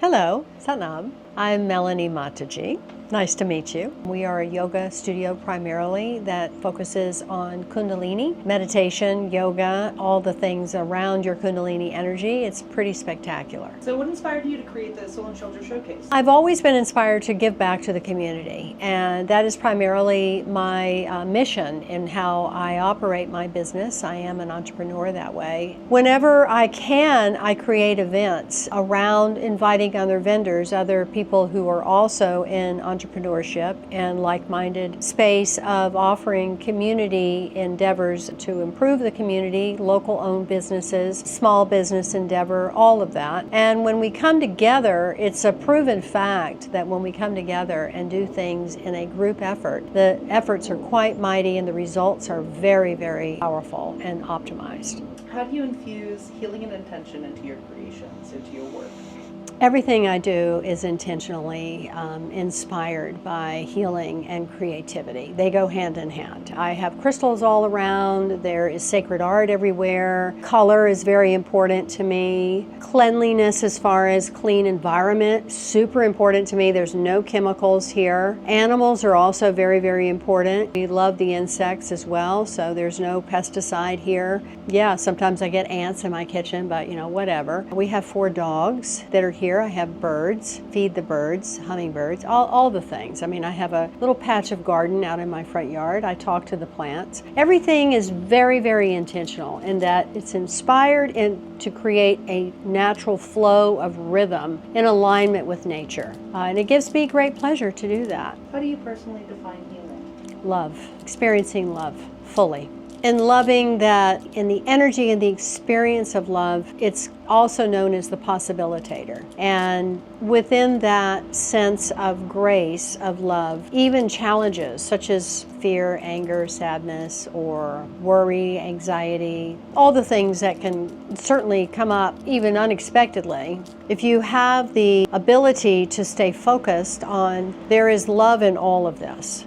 Hello, Satnam. I'm Melanie Mataji. Nice to meet you. We are a yoga studio primarily that focuses on Kundalini, meditation, yoga, all the things around your Kundalini energy. It's pretty spectacular. So what inspired you to create the Soul and Shelter Showcase? I've always been inspired to give back to the community, and that is primarily my mission in how I operate my business. I am an entrepreneur that way. Whenever I can, I create events around inviting other vendors, other people who are also in entrepreneurship and like-minded space of offering community endeavors to improve the community, local-owned businesses, small business endeavor, all of that. And when we come together, it's a proven fact that when we come together and do things in a group effort, the efforts are quite mighty and the results are very, very powerful and optimized. How do you infuse healing and intention into your creations, into your work? Everything I do is intentionally inspired by healing and creativity. They go hand in hand. I have crystals all around. There is sacred art everywhere. Color is very important to me. Cleanliness as far as clean environment, super important to me. There's no chemicals here. Animals are also very, very important. We love the insects as well, so there's no pesticide here. Yeah, sometimes I get ants in my kitchen, but whatever. We have 4 dogs that are here. I have birds, feed the birds, hummingbirds, all the things. I mean, I have a little patch of garden out in my front yard. I talk to the plants. Everything is very, very intentional in that it's inspired to create a natural flow of rhythm in alignment with nature. And it gives me great pleasure to do that. How do you personally define healing? Love, experiencing love fully. And loving that in the energy and the experience of love, it's also known as the possibilitator. And within that sense of grace, of love, even challenges such as fear, anger, sadness, or worry, anxiety, all the things that can certainly come up even unexpectedly. If you have the ability to stay focused on there is love in all of this,